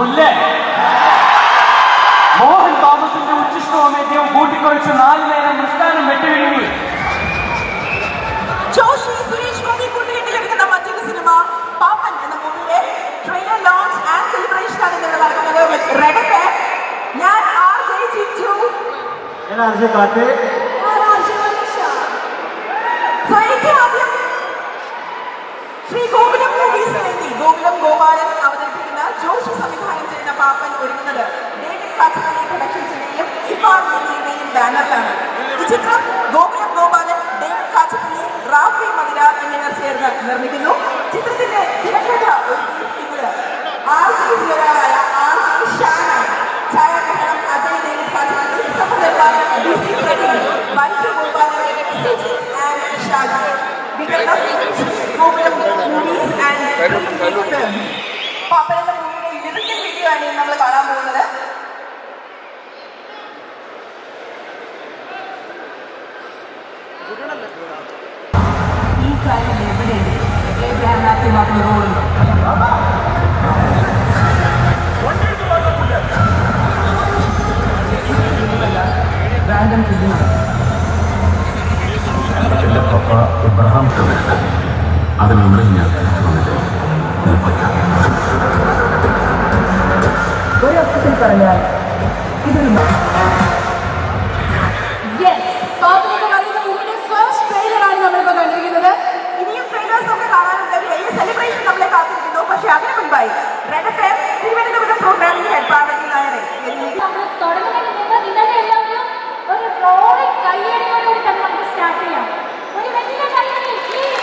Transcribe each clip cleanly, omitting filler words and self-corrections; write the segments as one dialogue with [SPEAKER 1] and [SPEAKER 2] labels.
[SPEAKER 1] പുല്ലേ മോഹൻ തോമസിന്റെ ഉച്ചിഷ്ടവും കൂട്ടിക്കൊഴിച്ച് 4 നേരം മൃഷ്ടാനം വെട്ടിവിഴുങ്ങി.
[SPEAKER 2] ജോഷി സുരേഷ് ഗോപി കൂട്ടുകെട്ടിലെടുക്കുന്ന മറ്റൊരു സിനിമ പാപ്പൻ എന്ന മൂവിയുടെ ട്രെയിലർ ലോഞ്ച് ആൻഡ് സെലിബ്രേഷൻ ആണ് ഇന്നലെ നടക്കുന്നത്. ഞാൻ ശ്രീ ഗോകുലം മൂവീസിൽ ഗോകുലം ഗോപാലൻ അവതരിപ്പിക്കുന്ന ജോഷി സംവിധാനം ചെയ്യുന്ന പാപ്പൻ ഒരുങ്ങുന്നത് ഡേവിഡ് കാച്ചപ്പള്ളി പ്രൊഡക്ഷൻസിന്റെയും ഇഫാർ മീഡിയയുടെയും ബാനറിലാണ്. ഈ ചിത്രം ഗോകുലം ഗോപാലൻ, ഡേവിഡ് കാച്ചപ്പള്ളി, റാഫി മദിര എന്നിവർ ചേർന്ന് നിർമ്മിക്കുന്നു. ചിത്രത്തിന്റെ തിരക്കഥ ഒരുക്കിയിരിക്കുന്നത് ഒരാളായ R.J. ഷാനാണ്. ഛായാഗ്രഹണം അജയ് ഡേവിഡ് കാച്ചപ്പള്ളി, സഹനിർമ്മാണം DC പ്രവീൺ, ബൈജു ഗോപാലൻ, സിജി ആൻഡ് ഷാന. വിതരണം Gokulam movies and films. Paappan എന്ന മൂവിയുടെ ലിറിക്കൽ വീഡിയോ ആണ് നമ്മൾ കാണാൻ പോകുന്നത്. ഈ കാര്യം എവിടെയുണ്ട്? എബ്രഹാം മാത്യു മാത്രം റോളുണ്ടോ? റാൻഡം ഫിലിമാണ്.
[SPEAKER 3] എൻ്റെ പപ്പ ഇബ്രഹാം സുരേഷ്, അതിനുള്ളിൽ ഞാൻ
[SPEAKER 2] ഒരർത്ഥത്തിൽ പറഞ്ഞാൽ ഇതൊരു നമ്മളിപ്പോ കണ്ടിരിക്കുന്നത്. ഇനിയും ട്രെയിലേഴ്സ് ഒക്കെ കാണാനുണ്ട്. വലിയ സെലിബ്രേഷൻ നമ്മളെ കാത്തിരിക്കുന്നു. പക്ഷെ അതിനു മുൻപായി red FM Thiruvananthapuram programming head Parvathy നായരെ
[SPEAKER 4] സ്റ്റാർട്ട് ചെയ്യാം. ഒരു വലിയ കൈയടി പ്ലീസ്.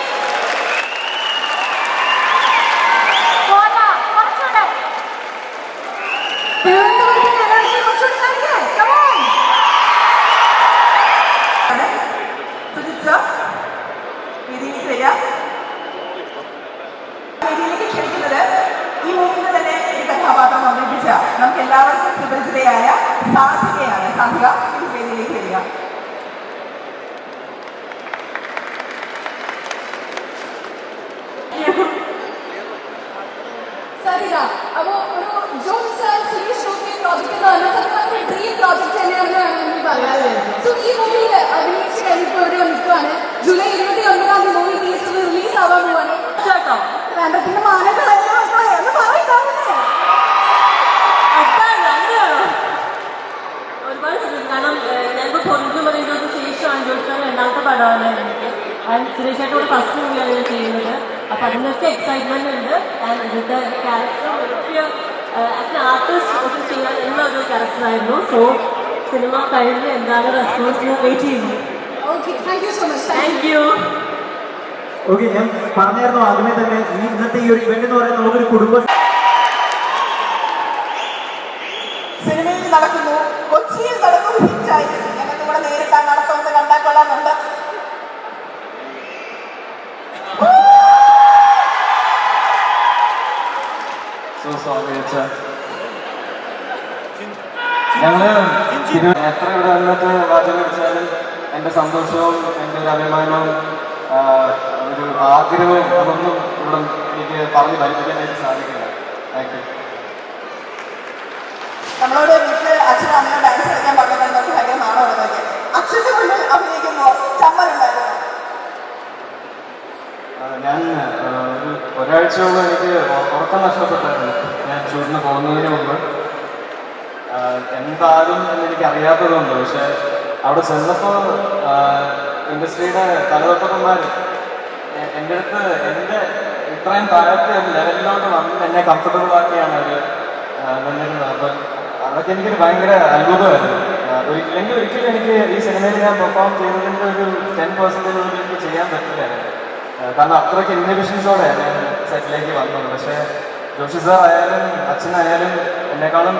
[SPEAKER 2] വേദിയിലേക്ക് ക്ഷണിക്കുന്നത് ഈ മൂവിന് തന്നെ ഒരു കഥാപാത്രം അവതരിപ്പിച്ച നമുക്ക് എല്ലാവർക്കും സുപരിചിതയായ സാധികയാണ്. സാധിക വേദിയിലേക്ക് വരിക.
[SPEAKER 4] അപ്പോ ഒരു ജോഷി സാർ സുരേഷ് ഗോപി പ്രോജക്ട് എന്ന് പറഞ്ഞാൽ സത്യത്തിൽ ഡ്രീം പ്രോജക്ട് തന്നെയാണെന്ന് വേണമെങ്കിൽ പറയാതെ. സോ ഈ മൂവിയിൽ അഭിനയിച്ച് കഴിഞ്ഞപ്പോൾ ഇവിടെ നിൽക്കുവാണ്. ജൂലൈ 29 മൂവി തിയേറ്ററിൽ റിലീസ് ആവാൻ പോവാണ് കേട്ടോ. വേണ്ടത്തിന്റെ മാനങ്ങളെല്ലാം മക്കളെ ഒന്ന് പറയുന്നേ.
[SPEAKER 5] ഒരുപാട് കാരണം ഞാനിപ്പോൾ പൊറിഞ്ഞു പറയുന്നതിന് ശേഷമാണ് ജോലിക്കാർ രണ്ടാമത്തെ പടമാണ് എനിക്ക്. ആൻഡ് സുരേഷായിട്ടോട് ഫസ്റ്റ് മൂവിയാണ് ഞാൻ ചെയ്യുന്നത്. അപ്പം അതിനൊക്കെ എക്സൈറ്റ്മെന്റ് ഉണ്ട്. ആൻഡ് ഇതിൻ്റെ ക്യാരക്ടർ എനിക്ക് ആസ് എൻ ആർട്ടിസ്റ്റ് ഒക്കെ ചെയ്യാൻ ഉള്ള ഒരു ക്യാരക്ടറായിരുന്നു. സോ സിനിമ കഴിഞ്ഞ് എന്താണ് റെസ്പോൺസ് വെയിറ്റ് ചെയ്യുന്നു.
[SPEAKER 4] Okay, thank you so much.
[SPEAKER 5] Thank you.
[SPEAKER 6] Okay, ഞാൻ പറഞ്ഞായിരുന്നു ആദ്യമേ തന്നെ ഇന്നത്തെ ഈ ഒരു ഇവന്റ് എന്ന് പറയുന്നത് നമുക്കൊരു കുടുംബ
[SPEAKER 2] സിനിമയിൽ നടക്കുന്നു, കൊച്ചിയിൽ നടക്കുന്നു, ഹിറ്റായി. ഞങ്ങൾക്ക് ഇവിടെ നേരിട്ടാ നടത്തുന്നത് കണ്ടാൽ കൊള്ളാമെന്നുണ്ട്.
[SPEAKER 1] ഞങ്ങള് എത്ര ഇവിടെ വന്നിട്ട് വാചകം വെച്ചാലും എൻ്റെ സന്തോഷവും എൻ്റെ ഒരു അഭിമാനവും ഒരു ആഗ്രഹവും അതൊന്നും ഇവിടെ എനിക്ക് പറഞ്ഞ് ഫലിപ്പിക്കാനായിട്ട് സാധിക്കില്ല. Thank you.
[SPEAKER 2] നമ്മളോട് വീട്ടിൽ അച്ഛനും അമ്മയോ ഡാൻസ് കളിക്കാൻ പറഞ്ഞാൽ നമുക്ക് ഭയങ്കര നാണമുള്ളതൊക്കെ. അച്ഛൻ്റെ മുന്നിൽ അഭിനയിക്കുമ്പോൾ ചമ്മലുണ്ടായിരുന്നു.
[SPEAKER 1] ഞാൻ ഒരാഴ്ചയോളം എനിക്ക് ഉറക്കം നഷ്ടപ്പെട്ടായിരുന്നു. ഞാൻ ഷൂട്ടിന് പോകുന്നതിന് മുമ്പ് എന്താകും എന്നെനിക്ക് അറിയാത്തതുണ്ട്. പക്ഷെ അവിടെ ചെന്നപ്പോൾ ഇൻഡസ്ട്രിയുടെ തലതൊട്ടന്മാർ എൻ്റെ അടുത്ത് എൻ്റെ ഇത്രയും താഴത്തെ ഒരു ലെവലിലോട്ട് വന്ന് എന്നെ കംഫർട്ടബിൾ ആക്കിയാണ് അവർ നിന്നിരുന്നത്. അപ്പം അതൊക്കെ എനിക്കൊരു ഭയങ്കര അത്ഭുതമായിരുന്നു. ഇല്ലെങ്കിൽ ഒരിക്കലും എനിക്ക് ഈ സിനിമയിൽ ഞാൻ പെർഫോം ചെയ്തതിൻ്റെ ഒരു 10% എനിക്ക് ചെയ്യാൻ പറ്റില്ലായിരുന്നു. കാരണം അത്രയ്ക്ക് ഇൻഹിബിഷൻസോടെ ഞാൻ സെറ്റിലേക്ക് വന്നത്. പക്ഷേ ജോഷി സാർ ആയാലും അച്ഛനായാലും എന്നെക്കാളും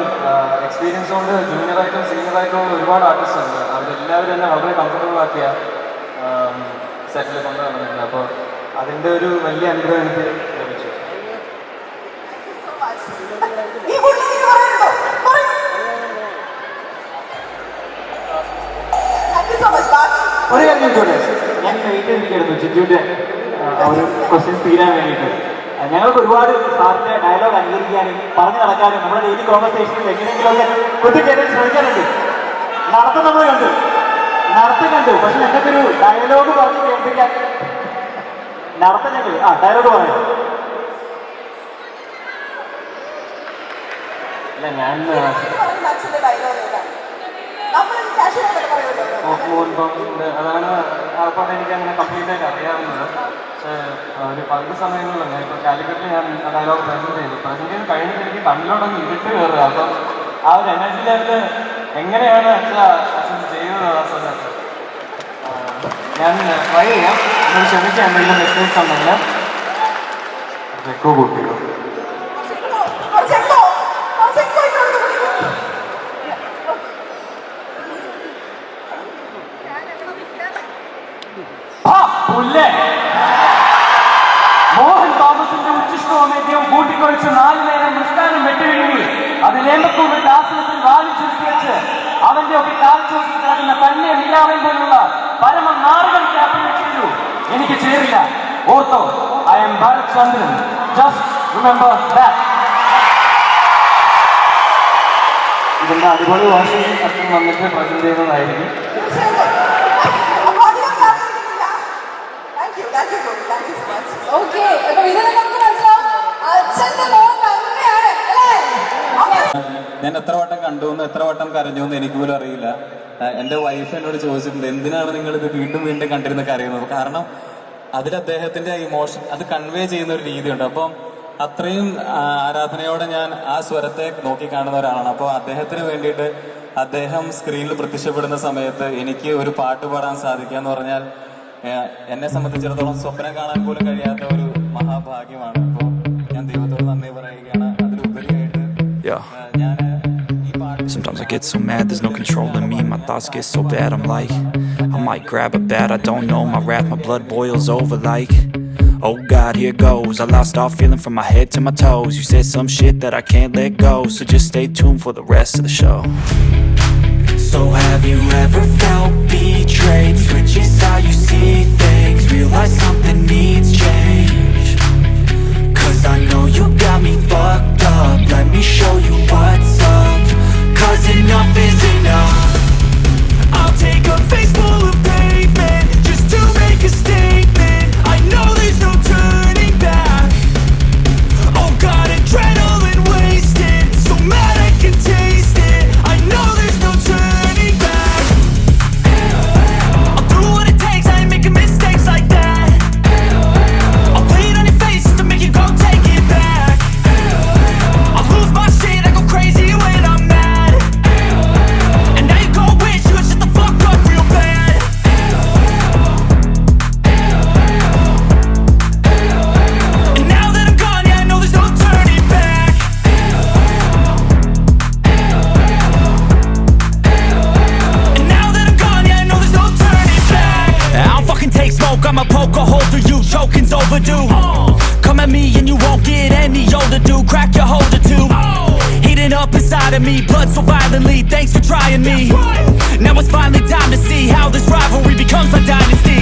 [SPEAKER 1] എക്സ്പീരിയൻസ് കൊണ്ട് ജൂനിയറായിട്ടും സീനിയറായിട്ടും ഒരുപാട് ആർട്ടിസ്റ്റ് ഉണ്ട്. അവരെല്ലാവരും എന്നെ വളരെ കംഫർട്ടബിൾ ആക്കിയ സെറ്റിൽ കൊണ്ട് നടന്നിട്ടുണ്ട്. അപ്പോൾ അതിൻ്റെ ഒരു വലിയ അനുഗ്രഹം എനിക്ക് ലഭിച്ചു.
[SPEAKER 6] ഒരു കാര്യം ചോദിച്ചോട്ടെ, ഞാൻ വെയിറ്റ് ചെയ്തിരിക്കുന്നു ചിറ്റുവിൻ്റെ ഒരു ക്വസ്റ്റ്യൻ തീരാൻ വേണ്ടിയിട്ട്. ഞങ്ങൾക്ക് ഒരുപാട് സാറിന്റെ ഡയലോഗ് അനുകരിക്കാനും പറഞ്ഞു നടക്കാനും നമ്മുടെ ഡെയിലി കോൺവെർസേഷനിൽ എങ്ങനെയെങ്കിലുമൊക്കെ കുത്തിക്കയറ്റാൻ ശ്രമിക്കാനുണ്ട്. നടത്തം നമ്മൾ കണ്ടു, നടത്തം കണ്ടു, പക്ഷെ ഞങ്ങൾക്ക് ഒരു ഡയലോഗ് പറഞ്ഞ് കേൾപ്പിക്കാൻ നടത്തം ഞങ്ങൾ ഡയലോഗ് പറയാം.
[SPEAKER 1] ഇല്ല ഞാൻ
[SPEAKER 2] അച്ഛന്റെ ഡയലോഗ് ഏതാണ്? നമ്മൾ കാഷ്വലായിട്ട് പറയുമല്ലോ.
[SPEAKER 1] അതാണ് ആ പാട്ട് എനിക്ക് അങ്ങനെ കംപ്ലീറ്റ് ആയിട്ട് അറിയാവുന്നത്. പക്ഷേ ഒരു പല സമയങ്ങളിലും ഇപ്പോൾ കാലിക്കറ്റിൽ ഞാൻ ഡയലോഗ് പ്രസന്റ് ചെയ്ത് കഴിഞ്ഞിട്ട് എനിക്ക് കണ്ണിലോടൊന്ന് ഇരുട്ട് കയറുക. അപ്പം ആ ഒരു എനർജി ലെവല് എങ്ങനെയാണ് അച്ഛൻ ചെയ്യുന്നത് ആ സമയത്ത് ഞാൻ ട്രൈ ചെയ്യാം. നിങ്ങൾ ക്ഷമിക്കുക, എന്തെങ്കിലും മിസ്റ്റേക്സ് ഉണ്ടെങ്കിൽ കൂട്ടിയോ. മോഹൻ തോമസിന്റെ ഉച്ചിഷ്ടവും കൂട്ടിക്കൊഴിച്ച് 4 നേരം നിഷ്ഠാനം വെട്ടുവിഴുങ്ങി അത് ലേമ്പക്കൂറിന്റെ ആസനത്തിൽ വാലി ചുരുക്കിവെച്ച് അവന്റെ ഒക്കെ കാൽ ചോദിച്ച് കിടക്കുന്ന തന്നെ നിലാവൻ പോലുള്ള പരമ നാറുകൾ ക്യാപ്റ്റൻ ചെയ്തു. എനിക്ക് ചേരില്ല, ഓർത്തോ, I am Bharath Chandran, just remember that. ഇതിന്റെ അടിപൊളി ഭാഷയിൽ അച്ഛൻ വന്നിട്ട് പ്രസന്റ് ചെയ്യുന്നതായിരിക്കും.
[SPEAKER 4] ഓക്കെ, അപ്പൊ ഇതിനെ നമുക്ക് മനസ്സിലാവും അച്ഛന്റെ മോൻ തന്നെയാണ് അല്ലേ?
[SPEAKER 7] ഞാൻ എത്ര വട്ടം കണ്ടു എന്ന് എത്ര വട്ടം കരഞ്ഞു എന്ന് എനിക്ക് പോലും അറിയില്ല. എൻ്റെ വൈഫ് എന്നോട് ചോദിച്ചിട്ടുണ്ട്, എന്തിനാണ് നിങ്ങൾ ഇത് വീണ്ടും വീണ്ടും കണ്ടിരുന്ന കരയുന്നത്? കാരണം അതിൽ അദ്ദേഹത്തിന്റെ ഇമോഷൻ അത് കൺവേ ചെയ്യുന്ന ഒരു രീതിയുണ്ട്. അപ്പം അത്രയും ആരാധനയോടെ ഞാൻ ആ സ്വരത്തെ നോക്കി കാണുന്ന ഒരാളാണ്. അപ്പോൾ അദ്ദേഹത്തിന് വേണ്ടിയിട്ട് അദ്ദേഹം സ്ക്രീനിൽ പ്രത്യക്ഷപ്പെടുന്ന സമയത്ത് എനിക്ക് ഒരു പാട്ട് പാടാൻ സാധിക്കുക എന്ന് പറഞ്ഞാൽ എന്നെ സംബന്ധിച്ചിടത്തോളം സ്വപ്നം കാണാൻ പോലും കഴിയാത്ത ഒരു മഹാഭാഗ്യമാണ്. അപ്പോൾ ഞാൻ ദൈവത്തോട് നന്ദി പറയുകയാണ്. അതിലുപരിയായിട്ട് ഞാൻ
[SPEAKER 8] Sometimes I get so mad, there's no controlling me. My thoughts get so bad, I'm like, I might grab a bat, I don't know. My wrath, my blood boils over like, oh God, here goes. I lost all feeling from my head to my toes. You said some shit that I can't let go, so just stay tuned for the rest of the show. So have you ever felt betrayed? Switches how you see things, realize something needs change. Cause I know you got me fucked up, let me show you what's up. Cause enough is enough. I'll take a face full of pavement just to make a statement. I know there's no turning back. Oh God, adrenaline wasted, so mad I can taste it. I know there's no turning back. I'll do what it takes, I ain't making mistakes like that. I'll play it on your face to make you go take it back. I'll lose my shit, I go crazy when I'm mad. And now you go wish you would shut the fuck up real bad. And now that I'm gone, yeah, I know there's no turning back. And now that I'm gone, yeah, I know there's no turning back. I don't fucking take smoke, I'ma poke a hole through you, choking's overdue. Come at me and you won't get any older, dude, crack your holder too. Heating up inside of me, blood so violently, thanks for trying me. Now it's finally time to see how this rivalry becomes a dynasty.